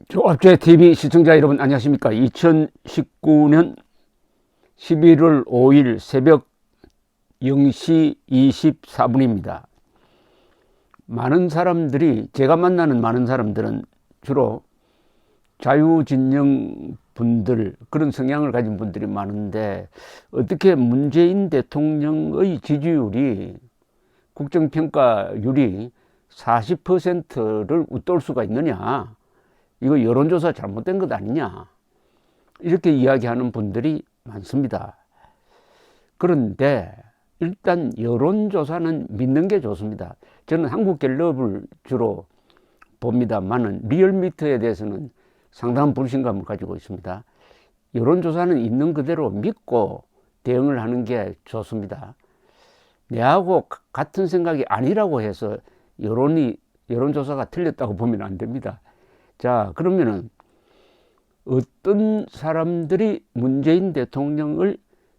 조합제 TV 시청자 여러분 안녕하십니까? 2019년 11월 5일 새벽 0시 24분입니다. 많은 사람들이, 제가 만나는 많은 사람들은 주로 자유진영 분들, 그런 성향을 가진 분들이 많은데, 어떻게 문재인 대통령의 지지율이, 국정평가율이 40%를 웃돌 수가 있느냐, 이거 여론조사 잘못된 것 아니냐, 이렇게 이야기하는 분들이 많습니다. 그런데 일단 여론조사는 믿는 게 좋습니다. 저는 한국갤럽을 주로 봅니다만은 리얼미터에 대해서는 상당한 불신감을 가지고 있습니다. 여론조사는 있는 그대로 믿고 대응을 하는 게 좋습니다. 내하고 같은 생각이 아니라고 해서 여론조사가 틀렸다고 보면 안 됩니다. 자, 그러면은 어떤 사람들이 문재인 대통령을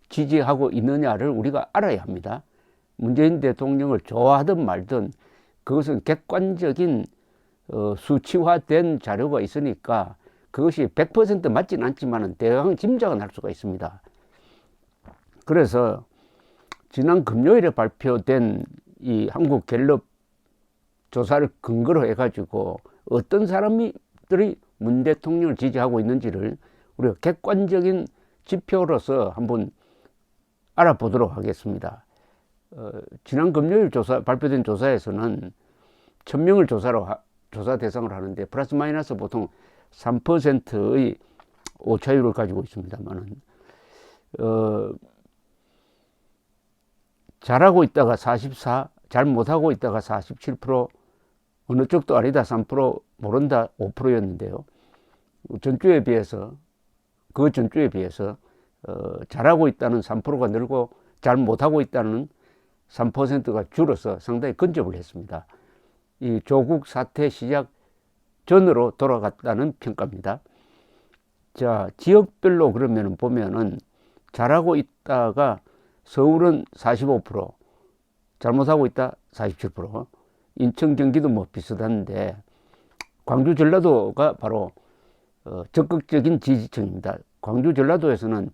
지지하고 있느냐를 우리가 알아야 합니다. 문재인 대통령을 좋아하든 말든 그것은 객관적인 수치화된 자료가 있으니까 그것이 100% 맞지는 않지만 대강 짐작은 할 수가 있습니다. 그래서 지난 금요일에 발표된 이 한국갤럽 조사를 근거로 해가지고 어떤 사람들이 문 대통령을 지지하고 있는지를 우리가 객관적인 지표로서 한번 알아보도록 하겠습니다. 지난 금요일 발표된 조사에서는 1000명을 조사 대상으로 하는데 플러스 마이너스 보통 3%의 오차율을 가지고 있습니다만은 잘하고 있다가 44, 잘 못하고 있다가 47%, 어느 쪽도 아니다 3%, 모른다 5%였는데요. 전주에 비해서, 그 전주에 비해서 잘하고 있다는 3%가 늘고 잘 못하고 있다는 3%가 줄어서 상당히 근접을 했습니다. 이 조국 사태 시작 전으로 돌아갔다는 평가입니다. 자, 지역별로 그러면 보면은 잘하고 있다가 서울은 45%, 잘못하고 있다 47%, 인천, 경기도 뭐 비슷한데 광주, 전라도가 바로 적극적인 지지층입니다. 광주, 전라도에서는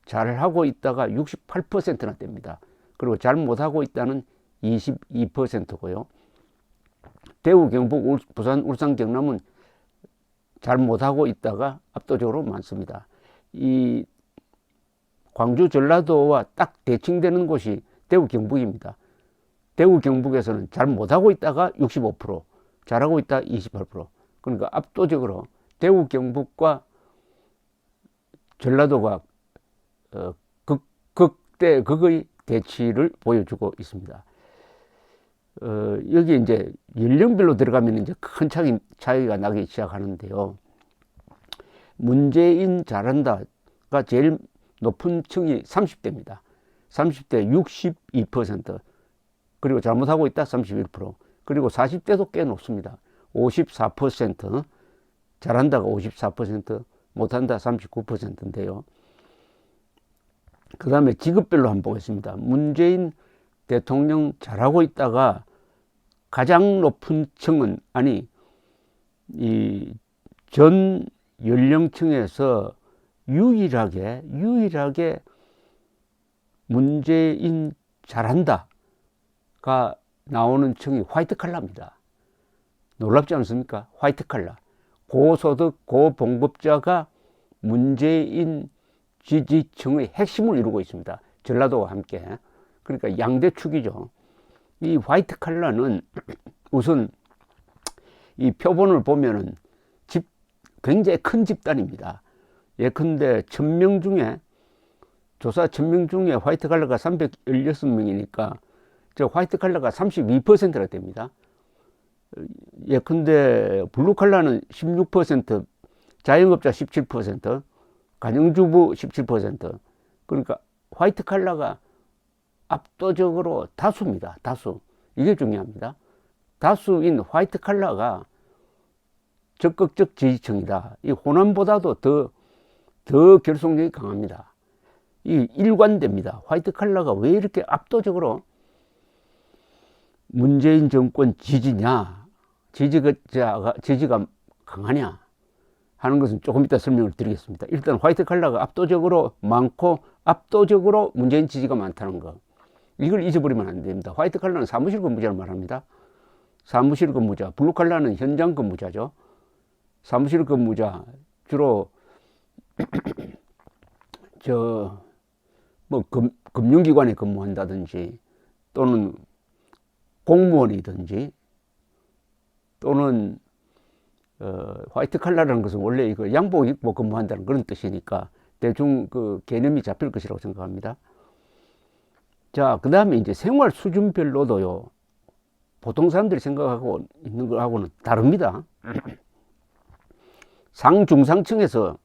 잘하고 있다가 68%나 됩니다. 그리고 잘 못하고 있다는 22%고요. 대구, 경북, 부산, 울산, 경남은 잘 못하고 있다가 압도적으로 많습니다. 이 광주, 전라도와 딱 대칭되는 곳이 대구, 경북입니다. 대구, 경북에서는 잘 못하고 있다가 65%, 잘하고 있다 28%. 그러니까 압도적으로 대구, 경북과 전라도가 극의 대치를 보여주고 있습니다. 여기 이제 연령별로 들어가면 이제 큰 차이가 나기 시작하는데요. 문재인 잘한다가 제일 높은 층이 30대입니다. 30대 62%, 그리고 잘못하고 있다 31%, 그리고 40대도 꽤 높습니다. 54%, 잘한다가 54%, 못한다 39%인데요. 그 다음에 직업별로 한번 보겠습니다. 문재인 대통령 잘하고 있다가 가장 높은 층은, 아니, 이 전 연령층에서 유일하게 문재인 잘한다가 나오는 층이 화이트 칼라입니다. 놀랍지 않습니까? 화이트 칼라. 고소득, 고봉급자가 문재인 지지층의 핵심을 이루고 있습니다. 전라도와 함께. 그러니까 양대축이죠. 이 화이트 칼라는 우선 이 표본을 보면은 굉장히 큰 집단입니다. 예컨대 1000명 중에, 조사 1000명 중에 화이트 칼라가 316명이니까 저 화이트 칼라가 32%가 됩니다. 예컨대 블루 칼라는 16%, 자영업자 17%, 가정주부 17%. 그러니까 화이트 칼라가 압도적으로 다수입니다. 다수. 이게 중요합니다. 다수인 화이트 칼라가 적극적 지지층이다. 이 호남보다도 더 결속력이 강합니다. 이 일관됩니다. 화이트 칼라가 왜 이렇게 압도적으로 문재인 정권 지지가 강하냐? 하는 것은 조금 이따 설명을 드리겠습니다. 일단 화이트 칼라가 압도적으로 많고 압도적으로 문재인 지지가 많다는 거, 이걸 잊어버리면 안 됩니다. 화이트 칼라는 사무실 근무자를 말합니다. 사무실 근무자. 블루 칼라는 현장 근무자죠. 사무실 근무자, 주로 금융기관에 근무한다든지 또는 공무원이든지 또는 화이트 칼라라는 것은 원래 이거 양복 입고 근무한다는 그런 뜻이니까 대충 그 개념이 잡힐 것이라고 생각합니다. 자, 그 다음에 이제 생활 수준별로도요, 보통 사람들이 생각하고 있는 거하고는 다릅니다. 상중상층에서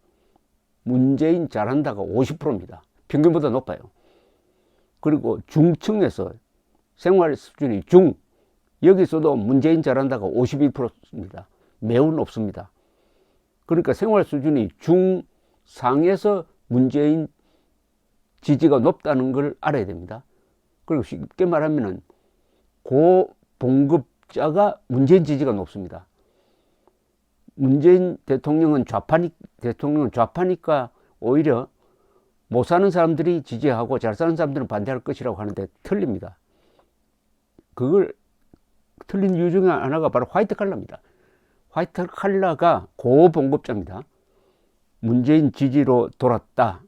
문재인 잘한다가 50%입니다. 평균보다 높아요. 그리고 중층에서 생활 수준이 여기서도 문재인 잘한다가 52%입니다. 매우 높습니다. 그러니까 생활 수준이 중상에서 문재인 지지가 높다는 걸 알아야 됩니다. 그리고 쉽게 말하면은 고봉급자가 문재인 지지가 높습니다. 문재인 대통령은 좌파니까 오히려 못 사는 사람들이 지지하고 잘 사는 사람들은 반대할 것이라고 하는데 틀립니다. 그걸 틀린 이유 중에 하나가 바로 화이트 칼라입니다. 화이트 칼라가 고봉급자입니다. 문재인 지지로 돌았다.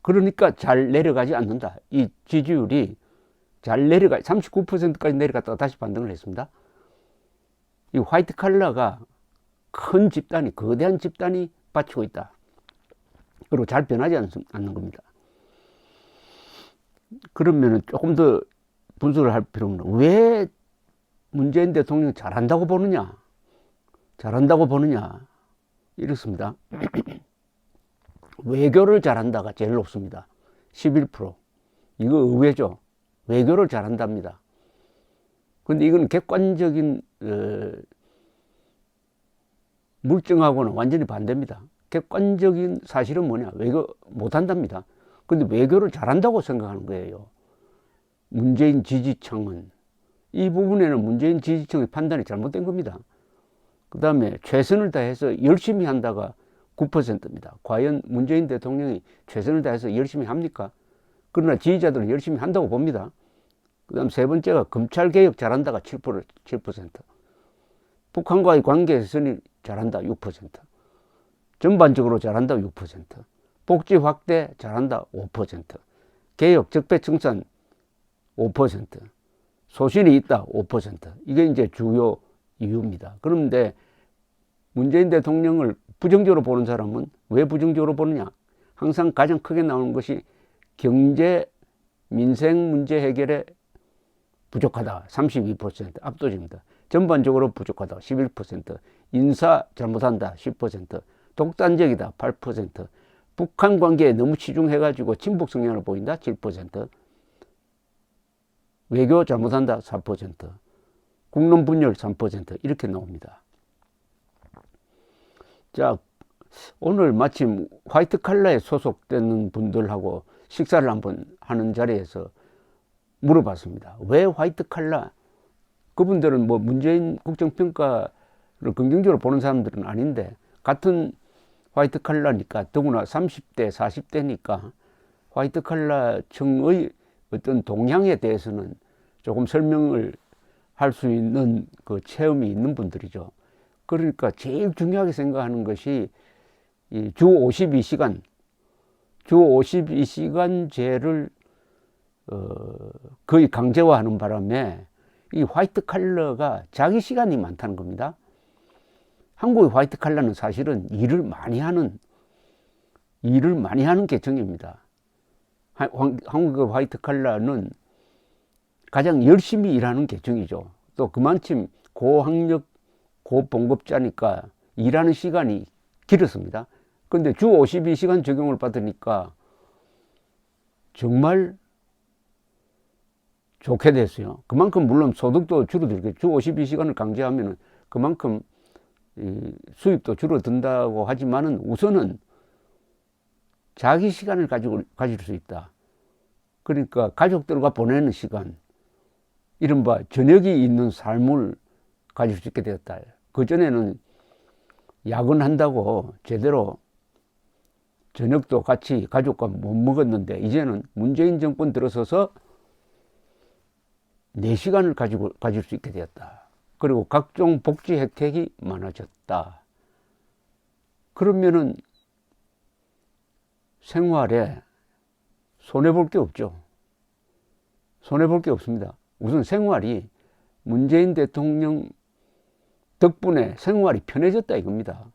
그러니까 잘 내려가지 않는다. 이 지지율이 잘 39%까지 내려갔다가 다시 반등을 했습니다. 이 화이트 칼라가 큰 집단이, 거대한 집단이 받치고 있다. 그리고 잘 변하지 않는 겁니다. 그러면 조금 더 분석을 할 필요는, 왜 문재인 대통령 잘한다고 보느냐? 이렇습니다. 외교를 잘한다가 제일 높습니다. 11%. 이거 의외죠. 외교를 잘한답니다. 근데 이건 객관적인 물증하고는 완전히 반대입니다. 객관적인 사실은 뭐냐? 외교 못한답니다. 근데 외교를 잘한다고 생각하는 거예요. 문재인 지지층은. 이 부분에는 문재인 지지층의 판단이 잘못된 겁니다. 그 다음에 최선을 다해서 열심히 한다가 9%입니다. 과연 문재인 대통령이 최선을 다해서 열심히 합니까? 그러나 지지자들은 열심히 한다고 봅니다. 그 다음 세 번째가 검찰개혁 잘한다가 7%. 북한과의 관계 개선이 잘한다 6%. 전반적으로 잘한다 6%. 복지 확대 잘한다 5%. 개혁 적폐청산 5%. 소신이 있다 5%. 이게 이제 주요 이유입니다. 그런데 문재인 대통령을 부정적으로 보는 사람은 왜 부정적으로 보느냐? 항상 가장 크게 나오는 것이 경제, 민생 문제 해결에 부족하다 32% 압도적입니다. 전반적으로 부족하다 11%, 인사 잘못한다 10%, 독단적이다 8%, 북한 관계에 너무 치중해가지고 친북 성향을 보인다 7%, 외교 잘못한다 4%, 국론 분열 3% 이렇게 나옵니다. 자, 오늘 마침 화이트 칼라에 소속되는 분들하고 식사를 한번 하는 자리에서 물어봤습니다. 왜 화이트 칼라? 그분들은 뭐 문재인 국정평가를 긍정적으로 보는 사람들은 아닌데, 같은 화이트 칼라니까, 더구나 30대, 40대니까 화이트 칼라층의 어떤 동향에 대해서는 조금 설명을 할 수 있는 그 체험이 있는 분들이죠. 그러니까 제일 중요하게 생각하는 것이 이 주 52시간제를 거의 강제화하는 바람에 이 화이트 칼라가 자기 시간이 많다는 겁니다. 한국의 화이트 칼라는 사실은 일을 많이 하는 계층입니다. 한국의 화이트 칼라는 가장 열심히 일하는 계층이죠. 또 그만큼 고학력, 고봉급자니까 일하는 시간이 길었습니다. 그런데 주 52시간 적용을 받으니까 정말 좋게 됐어요. 그만큼 물론 소득도 줄어들겠죠. 주 52시간을 강제하면 그만큼 수입도 줄어든다고 하지만은 우선은 자기 시간을 가질 수 있다. 그러니까 가족들과 보내는 시간, 이른바 저녁이 있는 삶을 가질 수 있게 되었다. 그전에는 야근한다고 제대로 저녁도 같이 가족과 못 먹었는데 이제는 문재인 정권 들어서서 4시간을 가질 수 있게 되었다. 그리고 각종 복지 혜택이 많아졌다. 그러면은 생활에 손해볼 게 없죠. 손해볼 게 없습니다. 우선 생활이 문재인 대통령 덕분에 생활이 편해졌다 이겁니다.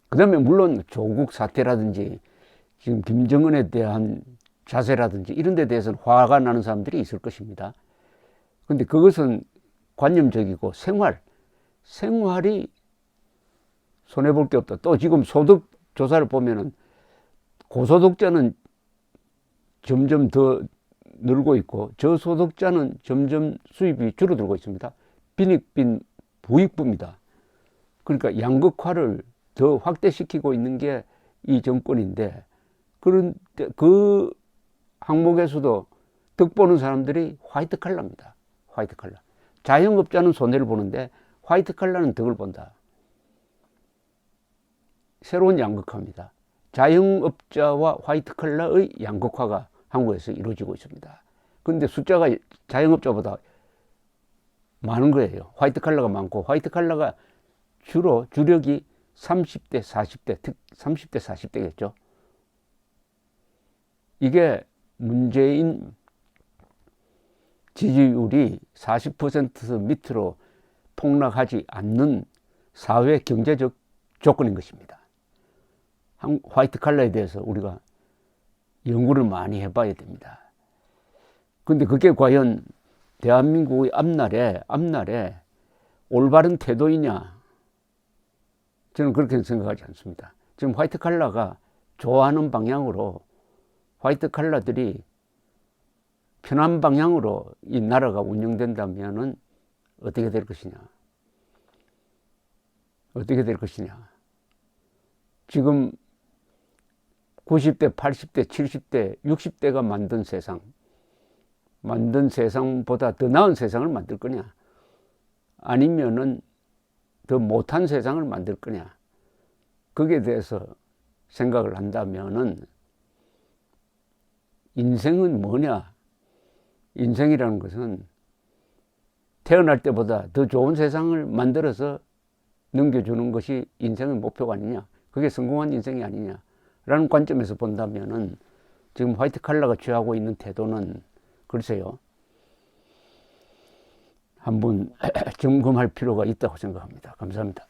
그 다음에 물론 조국 사태라든지 지금 김정은에 대한 자세라든지 이런 데 대해서는 화가 나는 사람들이 있을 것입니다. 근데 그것은 관념적이고 생활이 손해볼 게 없다. 또 지금 소득 조사를 보면은 고소득자는 점점 더 늘고 있고 저소득자는 점점 수입이 줄어들고 있습니다. 빈익빈 부익부입니다. 그러니까 양극화를 더 확대시키고 있는 게 이 정권인데 그런데 그 항목에서도 득 보는 사람들이 화이트 칼라입니다. 화이트 칼라. 자영업자는 손해를 보는데 화이트 칼라는 득을 본다. 새로운 양극화입니다. 자영업자와 화이트 칼라의 양극화가 한국에서 이루어지고 있습니다. 그런데 숫자가 자영업자보다 많은 거예요. 화이트 칼라가 많고 화이트 칼라가 주로 주력이 30대, 40대, 30대, 40대겠죠. 이게 문재인 지지율이 40% 밑으로 폭락하지 않는 사회 경제적 조건인 것입니다. 화이트 칼라에 대해서 우리가 연구를 많이 해봐야 됩니다. 근데 그게 과연 대한민국의 앞날에 올바른 태도이냐? 저는 그렇게 생각하지 않습니다. 지금 화이트 칼라가 좋아하는 방향으로 화이트 칼라들이 편한 방향으로 이 나라가 운영된다면은 어떻게 될 것이냐? 어떻게 될 것이냐? 지금 90대, 80대, 70대, 60대가 만든 세상보다 더 나은 세상을 만들 거냐? 아니면은 더 못한 세상을 만들 거냐? 거기에 대해서 생각을 한다면은 인생은 뭐냐? 인생이라는 것은 태어날 때보다 더 좋은 세상을 만들어서 넘겨주는 것이 인생의 목표가 아니냐? 그게 성공한 인생이 아니냐라는 관점에서 본다면은 지금 화이트 칼라가 취하고 있는 태도는 글쎄요, 한번 점검할 필요가 있다고 생각합니다. 감사합니다.